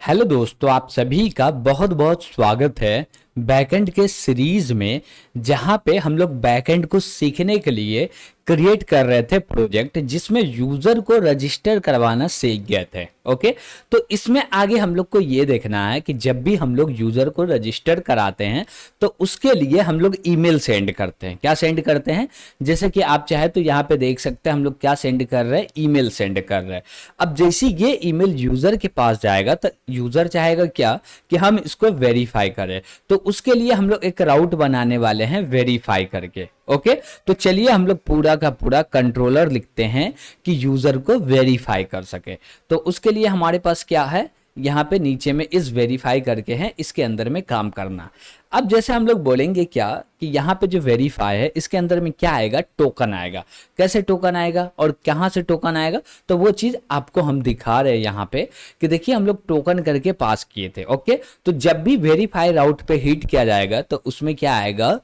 Hello दोस्तों, आप सभी का बहुत बहुत स्वागत है बैकएंड के सीरीज में। जहां पे हम लोग बैकएंड को सीखने के लिए क्रिएट कर रहे थे प्रोजेक्ट, जिसमें यूजर को रजिस्टर करवाना सीख गए थे। ओके, तो इसमें आगे हम लोग को ये देखना है कि जब भी हम लोग यूजर को रजिस्टर कराते हैं तो उसके लिए हम लोग ईमेल सेंड करते हैं। क्या सेंड करते हैं? जैसे कि आप चाहे तो यहाँ पे देख सकते हैं हम लोग क्या सेंड कर रहे हैं, ईमेल सेंड कर रहे हैं। अब जैसे ये ईमेल यूजर के पास जाएगा तो यूजर चाहेगा क्या कि हम इसको वेरीफाई करें, तो उसके लिए हम लोग एक राउट बनाने वाले हैं वेरीफाई करके। ओके, तो चलिए हम लोग पूरा का पूरा कंट्रोलर लिखते हैं कि यूजर को वेरीफाई कर सके। तो उसके लिए हमारे पास क्या है, यहाँ पे नीचे में इस वेरीफाई करके है, इसके अंदर में काम करना। अब जैसे हम लोग बोलेंगे क्या कि यहाँ पे जो वेरीफाई है इसके अंदर में क्या आएगा, टोकन आएगा। कैसे टोकन आएगा और कहाँ से टोकन आएगा, तो वो चीज आपको हम दिखा रहे हैं यहाँ पे कि देखिए हम लोग टोकन करके पास किए थे। ओके, तो जब भी वेरीफाई राउट पे हिट किया जाएगा तो उसमें क्या आएगा,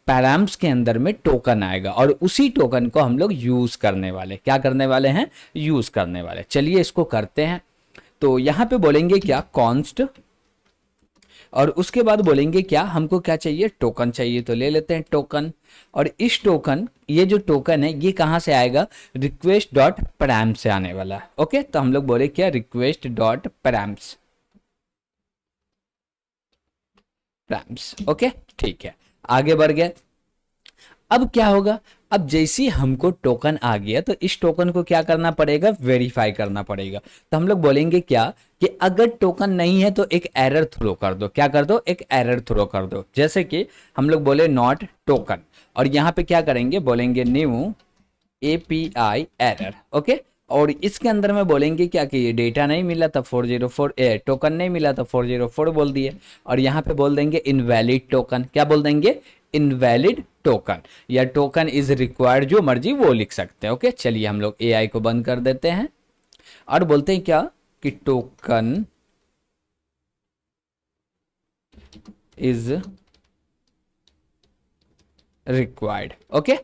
पैराम्स के अंदर में टोकन आएगा और उसी टोकन को हम लोग यूज करने वाले, क्या करने वाले हैं, यूज करने वाले। चलिए इसको करते हैं। तो यहाँ पे बोलेंगे क्या, कॉन्स्ट, और उसके बाद बोलेंगे क्या, हमको क्या चाहिए, टोकन चाहिए, तो ले लेते हैं टोकन। और इस टोकन, ये जो टोकन है ये कहाँ से आएगा, रिक्वेस्ट डॉट पैराम्स से आने वाला है। ओके, तो हम लोग बोले क्या, रिक्वेस्ट डॉट पैराम्स। ओके, ठीक है, आगे बढ़ गए। अब क्या होगा, अब जैसे ही हमको टोकन आ गया तो इस टोकन को क्या करना पड़ेगा, वेरीफाई करना पड़ेगा। तो हम लोग बोलेंगे क्या कि अगर टोकन नहीं है तो एक एरर थ्रो कर दो। क्या कर दो, एक एरर थ्रो कर दो। जैसे कि हम लोग बोले नॉट टोकन, और यहाँ पे क्या करेंगे, बोलेंगे न्यू एपीआई एरर। ओके, और इसके अंदर में बोलेंगे क्या कि ये डेटा नहीं मिला था 404, टोकन नहीं मिला था 404 बोल दिए। और यहाँ पे बोल देंगे इनवैलिड टोकन। क्या बोल देंगे, इनवैलिड टोकन, या टोकन इज रिक्वायर्ड, जो मर्जी वो लिख सकते हैं। ओके, चलिए हम लोग एआई को बंद कर देते हैं और बोलते हैं क्या कि टोकन इज रिक्वायर्ड। ओके,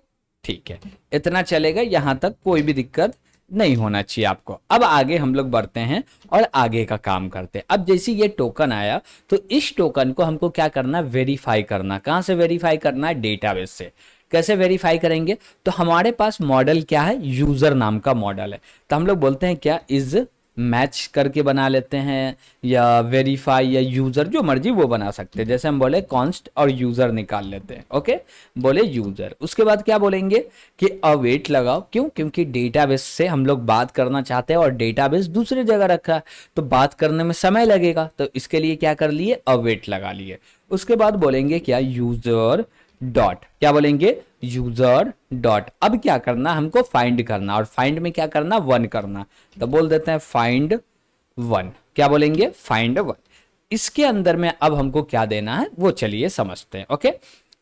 ठीक है, इतना चलेगा, यहां तक कोई भी दिक्कत नहीं होना चाहिए आपको। अब आगे हम लोग बढ़ते हैं और आगे का काम करते हैं। अब जैसे ये टोकन आया तो इस टोकन को हमको क्या करना, वेरीफाई करना। कहां से वेरीफाई करना है, डेटाबेस से। कैसे वेरीफाई करेंगे, तो हमारे पास मॉडल क्या है, यूजर नाम का मॉडल है। तो हम लोग बोलते हैं क्या, इज मैच करके बना लेते हैं, या वेरीफाई या यूजर, जो मर्जी वो बना सकते हैं। जैसे हम बोले कॉन्स्ट और यूजर निकाल लेते हैं। ओके, बोले यूजर, उसके बाद क्या बोलेंगे कि अवेट लगाओ। क्यों, क्योंकि डेटाबेस से हम लोग बात करना चाहते हैं और डेटाबेस दूसरी जगह रखा है तो बात करने में समय लगेगा, तो इसके लिए क्या कर लिए, अवेट लगा लिए। उसके बाद बोलेंगे क्या, यूजर डॉट, क्या बोलेंगे, यूजर डॉट। अब क्या करना, हमको फाइंड करना, और फाइंड में क्या करना, वन करना। तो बोल देते हैं फाइंड वन। क्या बोलेंगे, फाइंड वन। इसके अंदर में अब हमको क्या देना है वो चलिए समझते हैं। ओके,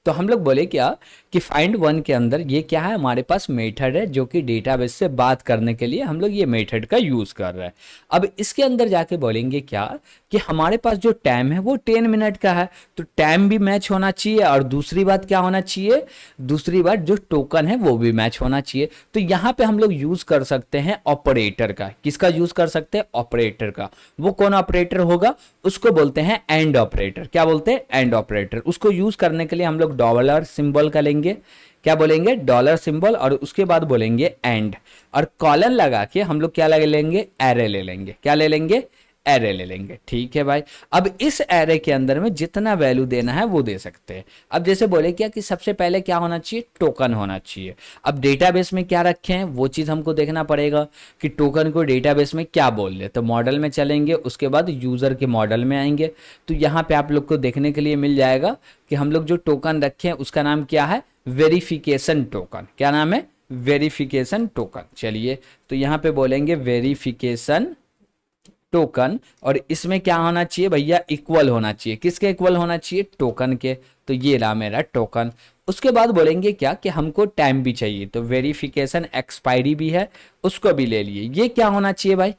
तो हम लोग बोले क्या कि फाइंड वन के अंदर ये क्या है, हमारे पास मेथड है जो कि डेटाबेस से बात करने के लिए हम लोग ये मेथड का यूज कर रहे हैं। अब इसके अंदर जाके बोलेंगे क्या कि हमारे पास जो टाइम है वो 10 मिनट का है, तो टाइम भी मैच होना चाहिए, और दूसरी बात क्या होना चाहिए, दूसरी बात जो टोकन है वो भी मैच होना चाहिए। तो यहाँ पे हम लोग यूज कर सकते हैं ऑपरेटर का। किसका यूज कर सकते हैं, ऑपरेटर का। वो कौन ऑपरेटर होगा, उसको बोलते हैं एंड ऑपरेटर। क्या बोलते हैं, एंड ऑपरेटर। उसको यूज करने के लिए हम लोग डॉलर सिंबल का लेंगे। क्या बोलेंगे, डॉलर सिंबल, और उसके बाद बोलेंगे एंड, और कॉलन लगा के हम लोग क्या ले लेंगे, एरे ले लेंगे। क्या ले लेंगे, एरे ले लेंगे। ठीक है भाई, अब इस एरे के अंदर में जितना वैल्यू देना है वो दे सकते हैं। अब जैसे बोले क्या कि सबसे पहले क्या होना चाहिए, टोकन होना चाहिए। अब डेटाबेस में क्या रखे हैं वो चीज हमको देखना पड़ेगा कि टोकन को डेटाबेस में क्या बोल रहे। तो मॉडल में चलेंगे, उसके बाद यूजर के मॉडल में आएंगे, तो यहाँ पे आप लोग को देखने के लिए मिल जाएगा कि हम लोग जो टोकन रखे हैं उसका नाम क्या है, वेरिफिकेशन टोकन। क्या नाम है, वेरिफिकेशन टोकन। चलिए, तो यहाँ पे बोलेंगे वेरिफिकेशन टोकन, और इसमें क्या होना चाहिए भैया, इक्वल होना चाहिए। किसके इक्वल होना चाहिए, टोकन के। तो ये रहा मेरा टोकन। उसके बाद बोलेंगे क्या कि हमको टाइम भी चाहिए, तो वेरिफिकेशन एक्सपायरी भी है, उसको भी ले लिए। ये क्या होना चाहिए भाई,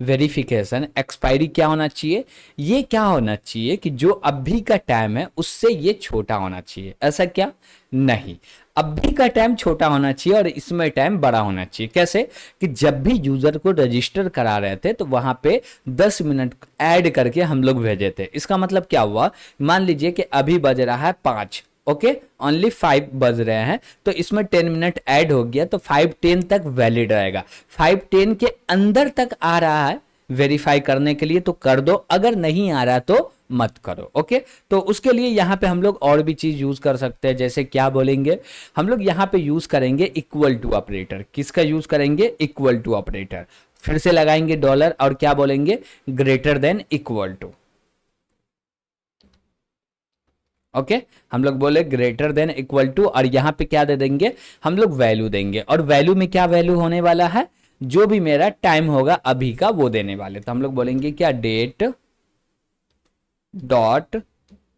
वेरिफिकेशन एक्सपायरी क्या होना चाहिए, ये क्या होना चाहिए कि जो अभी का टाइम है उससे ये छोटा होना चाहिए। ऐसा क्या नहीं, अभी का टाइम छोटा होना चाहिए और इसमें टाइम बड़ा होना चाहिए। कैसे कि जब भी यूजर को रजिस्टर करा रहे थे तो वहां पे 10 मिनट ऐड करके हम लोग भेजे थे। इसका मतलब क्या हुआ, मान लीजिए कि अभी बज रहा है 5, ओके, ओनली 5 बज रहे हैं, तो इसमें 10 मिनट ऐड हो गया तो 5:10 तक वैलिड रहेगा। 5:10 के अंदर तक आ रहा है वेरीफाई करने के लिए तो कर दो, अगर नहीं आ रहा तो मत करो। ओके, तो उसके लिए यहाँ पे हम लोग और भी चीज यूज कर सकते हैं। जैसे क्या बोलेंगे हम लोग यहाँ पे यूज करेंगे इक्वल टू ऑपरेटर। किसका यूज करेंगे, इक्वल टू ऑपरेटर। फिर से लगाएंगे डॉलर और क्या बोलेंगे, greater than equal to. Okay, हम लोग बोले ग्रेटर देन इक्वल टू और यहां पे क्या दे देंगे, हम लोग वैल्यू देंगे। और वैल्यू में क्या वैल्यू होने वाला है, जो भी मेरा टाइम होगा अभी का वो देने वाले। तो हम लोग बोलेंगे क्या, डेट डॉट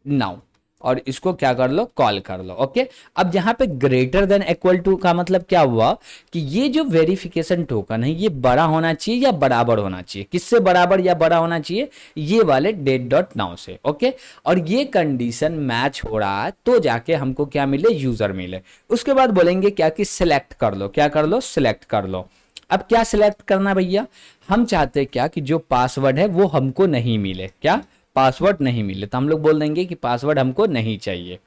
नाउ, और इसको क्या कर लो, कॉल कर लो। ओके, अब यहां पे ग्रेटर देन इक्वल टू का मतलब क्या हुआ कि ये जो वेरिफिकेशन टोकन है ये बड़ा होना चाहिए या बराबर होना चाहिए। किससे बराबर या बड़ा होना चाहिए, ये वाले डेट डॉट नाउ से। ओके, और ये कंडीशन मैच हो रहा है तो जाके हमको क्या मिले, यूजर मिले। उसके बाद बोलेंगे क्या कि सिलेक्ट कर लो, क्या कर लो, सिलेक्ट कर लो। अब क्या सिलेक्ट करना भैया, हम चाहते हैं क्या कि जो पासवर्ड है वो हमको नहीं मिले, क्या पासवर्ड नहीं मिले, तो हम लोग बोल देंगे कि पासवर्ड हमको नहीं चाहिए।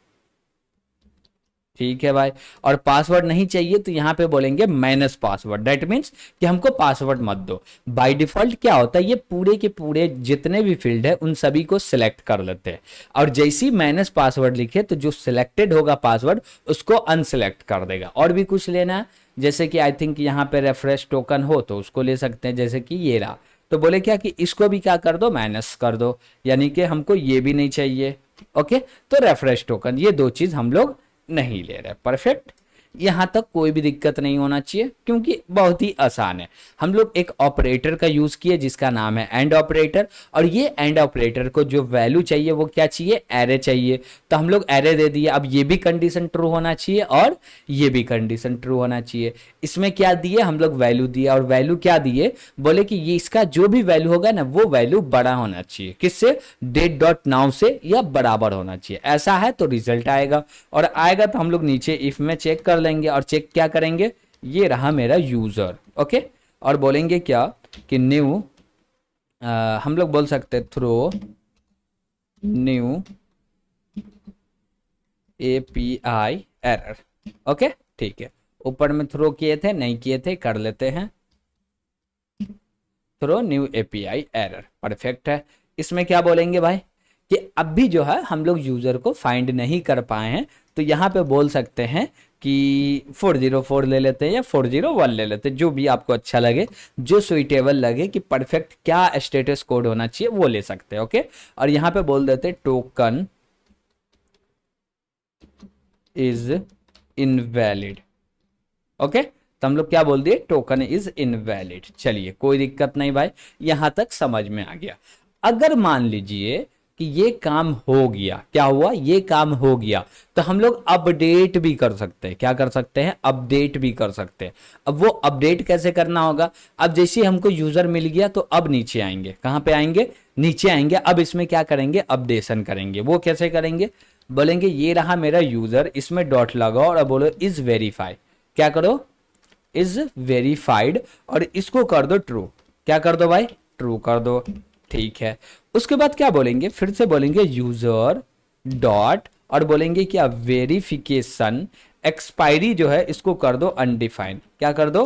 ठीक है भाई, और पासवर्ड नहीं चाहिए तो यहां पे बोलेंगे माइनस पासवर्ड। दैट मीन्स कि हमको पासवर्ड मत दो। बाय डिफॉल्ट क्या होता है, ये पूरे के पूरे जितने भी फील्ड है उन सभी को सिलेक्ट कर लेते हैं, और जैसे ही माइनस पासवर्ड लिखे तो जो सिलेक्टेड होगा पासवर्ड उसको अनसिलेक्ट कर देगा। और भी कुछ लेना है, जैसे कि आई थिंक यहाँ पे रेफरेश टोकन हो तो उसको ले सकते हैं, जैसे कि ये रहा, तो बोले क्या कि इसको भी क्या कर दो, माइनस कर दो, यानी कि हमको ये भी नहीं चाहिए। ओके, तो रेफरेश टोकन, ये दो चीज हम लोग नहीं ले रहे। परफेक्ट, यहां तक कोई भी दिक्कत नहीं होना चाहिए क्योंकि बहुत ही आसान है। हम लोग एक ऑपरेटर का यूज किए जिसका नाम है एंड ऑपरेटर, और ये एंड ऑपरेटर को जो वैल्यू चाहिए वो क्या चाहिए, एरे चाहिए, तो हम लोग एरे दे दिए। अब ये भी कंडीशन ट्रू होना चाहिए और ये भी कंडीशन ट्रू होना चाहिए। इसमें क्या दिए, हम लोग वैल्यू दिए, और वैल्यू क्या दिए, बोले कि ये इसका जो भी वैल्यू होगा ना वो वैल्यू बड़ा होना चाहिए, किससे, डेट डॉट नाउ से, या बराबर होना चाहिए। ऐसा है तो रिजल्ट आएगा, और आएगा तो हम लोग नीचे इफ में चेक कर लेंगे, और चेक क्या करेंगे, ये रहा मेरा यूजर। ओके, और बोलेंगे क्या कि न्यू, हम लोग बोल सकते throw new API error. Okay, ठीक है, ऊपर में थ्रो किए थे, नहीं किए थे, कर लेते हैं throw new API error. Perfect है। इसमें क्या बोलेंगे भाई कि अब भी जो है हम लोग यूजर को फाइंड नहीं कर पाए हैं, तो यहाँ पे बोल सकते हैं कि 404 ले लेते हैं या 401 ले लेते हैं, जो भी आपको अच्छा लगे, जो सुइटेबल लगे कि परफेक्ट क्या स्टेटस कोड होना चाहिए वो ले सकते हैं। ओके, और यहाँ पे बोल देते हैं टोकन इज इनवैलिड। ओके, तो हम लोग क्या बोल दिए, टोकन इज इनवैलिड। चलिए कोई दिक्कत नहीं भाई, यहां तक समझ में आ गया। अगर मान लीजिए कि ये काम हो गया, क्या हुआ, ये काम हो गया, तो हम लोग अपडेट भी कर सकते हैं। क्या कर सकते हैं, अपडेट भी कर सकते हैं। अब वो अपडेट कैसे करना होगा, अब जैसे हमको यूजर मिल गया तो अब नीचे आएंगे, कहां पे आएंगे, नीचे आएंगे। अब इसमें क्या करेंगे, अपडेशन करेंगे। वो कैसे करेंगे, बोलेंगे ये रहा मेरा यूजर, इसमें डॉट लगाओ और बोलो इज वेरीफाई, क्या करो, इज वेरीफाइड, और इसको कर दो ट्रू। क्या कर दो भाई, ट्रू कर दो। ठीक है, उसके बाद क्या बोलेंगे, फिर से बोलेंगे यूजर डॉट, और बोलेंगे क्या, वेरिफिकेशन एक्सपायरी जो है इसको कर दो अनडिफाइंड। क्या कर दो,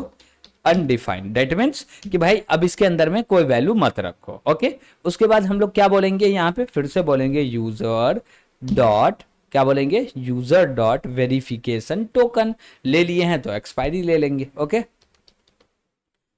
अनडिफाइंड। दैट मीन्स कि भाई अब इसके अंदर में कोई वैल्यू मत रखो। ओके, उसके बाद हम लोग क्या बोलेंगे, यहाँ पे फिर से बोलेंगे यूजर डॉट, क्या बोलेंगे, यूजर डॉट वेरिफिकेशन टोकन। ले लिए हैं तो एक्सपायरी ले लेंगे। ओके,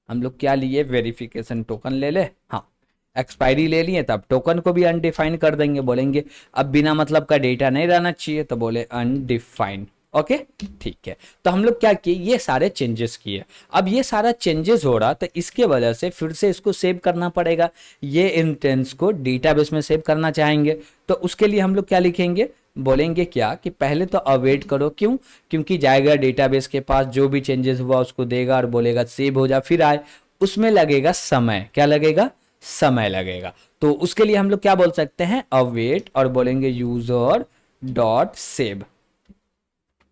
हम लोग क्या लिए, वेरिफिकेशन टोकन ले ले, हाँ एक्सपायरी ले लिए, तब टोकन को भी अनडिफाइंड कर देंगे। बोलेंगे अब बिना मतलब का डेटा नहीं रहना चाहिए, तो बोले अनडिफाइंड। ओके, ठीक है, तो हम लोग क्या किए, ये सारे चेंजेस किए। अब ये सारा चेंजेस हो रहा तो इसके वजह से फिर से इसको सेव करना पड़ेगा। ये इंटेंस को डेटाबेस में सेव करना चाहेंगे तो उसके लिए हम लोग क्या लिखेंगे, बोलेंगे क्या कि पहले तो अवेट करो। क्यों, क्योंकि जाएगा डेटाबेस के पास, जो भी चेंजेस हुआ उसको देगा और बोलेगा सेव हो जा, फिर आए उसमें लगेगा समय, क्या लगेगा, समय लगेगा। तो उसके लिए हम लोग क्या बोल सकते हैं, अवेट, और बोलेंगे यूजर डॉट सेव,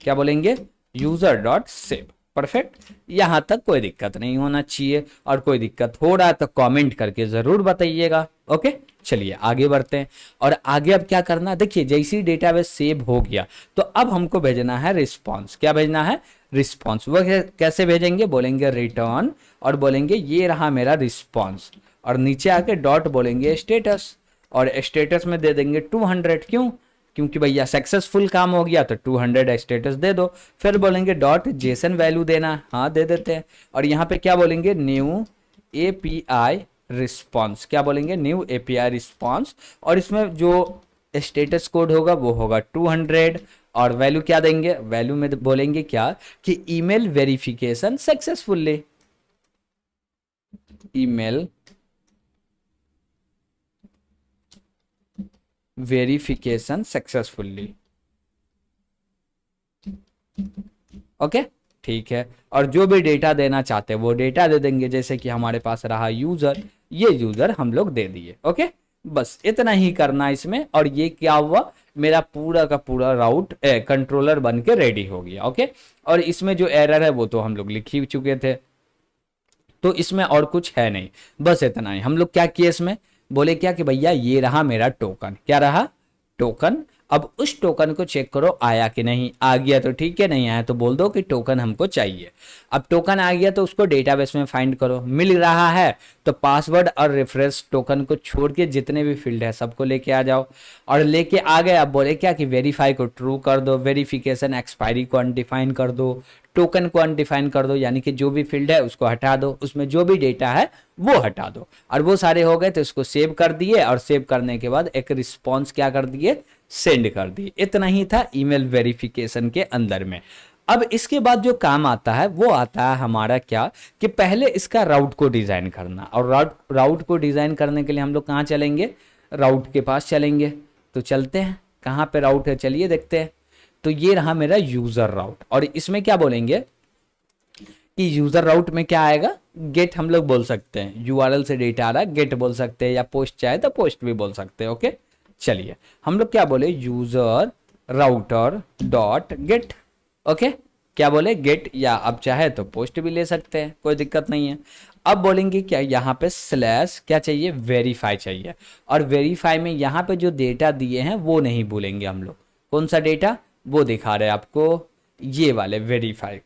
क्या बोलेंगे, यूजर डॉट सेव। परफेक्ट, यहां तक कोई दिक्कत नहीं होना चाहिए, और कोई दिक्कत हो रहा है तो कमेंट करके जरूर बताइएगा। ओके, चलिए आगे बढ़ते हैं। और आगे अब क्या करना, देखिए जैसे ही डेटाबेस सेव हो गया तो अब हमको भेजना है रिस्पॉन्स, क्या भेजना है, रिस्पॉन्स। वो कैसे भेजेंगे, बोलेंगे रिटर्न, और बोलेंगे ये रहा मेरा रिस्पॉन्स, और नीचे आके डॉट बोलेंगे स्टेटस, और स्टेटस में दे देंगे 200, क्यों, क्योंकि भैया सक्सेसफुल काम हो गया तो 200 स्टेटस दे दो। फिर बोलेंगे डॉट जेसन वैल्यू देना, हाँ दे देते हैं। और यहाँ पे क्या बोलेंगे, न्यू एपीआई रिस्पॉन्स, क्या बोलेंगे, न्यू एपीआई रिस्पॉन्स, और इसमें जो स्टेटस कोड होगा वो होगा 200, और वैल्यू क्या देंगे, वैल्यू में बोलेंगे क्या, कि email verification successfully, email verification successfully. Okay, ठीक है। और जो भी डेटा देना चाहते हैं वो डेटा दे देंगे, जैसे कि हमारे पास रहा यूजर, ये यूजर हम लोग दे दिए। ओके, बस इतना ही करना इसमें, और ये क्या हुआ, मेरा पूरा का पूरा राउट कंट्रोलर बन के रेडी हो गया। ओके, और इसमें जो एरर है वो तो हम लोग लिख ही चुके थे, तो इसमें और कुछ है नहीं, बस इतना ही। हम लोग क्या किए इसमें, बोले क्या कि भैया ये रहा मेरा टोकन, क्या रहा, टोकन। अब उस टोकन को चेक करो आया कि नहीं, आ गया तो ठीक है, नहीं आया तो बोल दो कि टोकन हमको चाहिए। अब टोकन आ गया तो उसको डेटाबेस में फाइंड करो, मिल रहा है तो पासवर्ड और रेफरेंस टोकन को छोड़ के जितने भी फील्ड है सबको लेके आ जाओ। और लेके आ गए, अब बोले क्या कि वेरीफाई को ट्रू कर दो, वेरिफिकेशन एक्सपायरी को अनडिफाइन कर दो, टोकन को अनडिफाइन कर दो, यानी कि जो भी फील्ड है उसको हटा दो, उसमें जो भी डेटा है वो हटा दो। और वो सारे हो गए तो इसको सेव कर दिए, और सेव करने के बाद एक रिस्पॉन्स क्या कर दिए, सेंड कर दिए। इतना ही था ईमेल वेरिफिकेशन के अंदर में। अब इसके बाद जो काम आता है वो आता है हमारा क्या, कि पहले इसका राउट को डिजाइन करना, और राउट को डिजाइन करने के लिए हम लोग कहाँ चलेंगे, राउट के पास चलेंगे। तो चलते हैं, कहाँ पे राउट है चलिए देखते हैं। तो ये रहा मेरा यूजर राउट, और इसमें क्या बोलेंगे कि यूजर राउट में क्या आएगा, गेट हम लोग बोल सकते हैं, यूआरएल से डेटा आ रहा है गेट बोल सकते हैं, या पोस्ट चाहे तो पोस्ट भी बोल सकते हैं। ओके, चलिए हम लोग क्या बोले, user router dot gate. Okay, क्या बोले, गेट, या अब चाहे तो पोस्ट भी ले सकते हैं, कोई दिक्कत नहीं है। अब बोलेंगे क्या, यहाँ पे स्लैश क्या चाहिए, वेरीफाई चाहिए, और वेरीफाई में यहाँ पे जो डेटा दिए हैं वो नहीं भूलेंगे हम लोग। कौन सा डेटा, वो दिखा रहे हैं आपको, ये वाले वेरीफाई,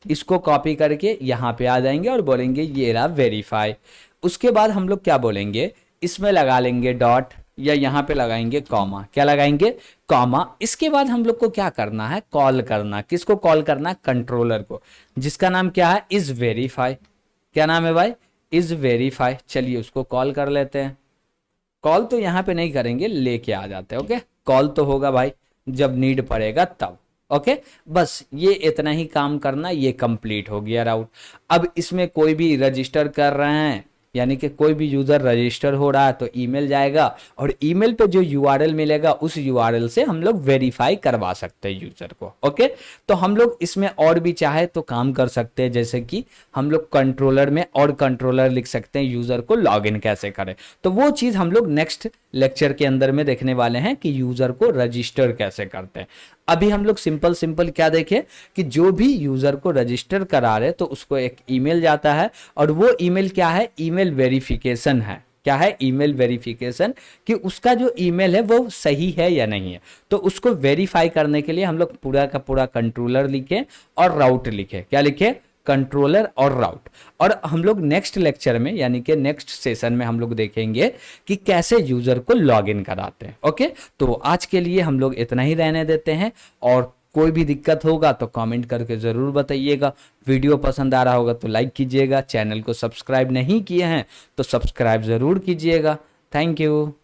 इसको कॉपी करके यहाँ पे आ जाएंगे और बोलेंगे ये रहा वेरीफाई। उसके बाद हम लोग क्या बोलेंगे, इसमें लगा लेंगे डॉट, या यहाँ पे लगाएंगे कॉमा, क्या लगाएंगे, कॉमा। इसके बाद हम लोग को क्या करना है, कॉल करना, किसको कॉल करना, कंट्रोलर को, जिसका नाम क्या है, इज वेरीफाई। क्या नाम है भाई, इज वेरीफाई। चलिए उसको कॉल कर लेते हैं। कॉल तो यहाँ पे नहीं करेंगे, लेके आ जाते हैं। ओके, कॉल तो होगा भाई जब नीड पड़ेगा तब। ओके, बस ये इतना ही काम करना, ये कंप्लीट हो गया राउट। अब इसमें कोई भी रजिस्टर कर रहे हैं, यानी कि कोई भी यूजर रजिस्टर हो रहा है तो ईमेल जाएगा, और ईमेल पे जो यूआरएल मिलेगा उस यूआरएल से हम लोग वेरीफाई करवा सकते हैं यूजर को। ओके, तो हम लोग इसमें और भी चाहे तो काम कर सकते हैं, जैसे कि हम लोग कंट्रोलर में और कंट्रोलर लिख सकते हैं, यूजर को लॉगिन कैसे करें। तो वो चीज हम लोग नेक्स्ट लेक्चर के अंदर में देखने वाले हैं कि यूजर को रजिस्टर कैसे करते हैं। अभी हम लोग सिंपल सिंपल क्या देखें, कि जो भी यूजर को रजिस्टर करा रहे तो उसको एक ईमेल जाता है, और वो ईमेल क्या है, ईमेल वेरिफिकेशन है। क्या है, ईमेल वेरिफिकेशन, कि उसका जो ईमेल है वो सही है या नहीं है। तो उसको वेरीफाई करने के लिए हम लोग पूरा का पूरा कंट्रोलर लिखे और राउट लिखे, क्या लिखे, कंट्रोलर और राउट। और हम लोग नेक्स्ट लेक्चर में, यानी कि नेक्स्ट सेशन में हम लोग देखेंगे कि कैसे यूजर को लॉगिन कराते हैं। ओके, तो आज के लिए हम लोग इतना ही रहने देते हैं, और कोई भी दिक्कत होगा तो कमेंट करके ज़रूर बताइएगा। वीडियो पसंद आ रहा होगा तो लाइक कीजिएगा, चैनल को सब्सक्राइब नहीं किए हैं तो सब्सक्राइब ज़रूर कीजिएगा। Thank you.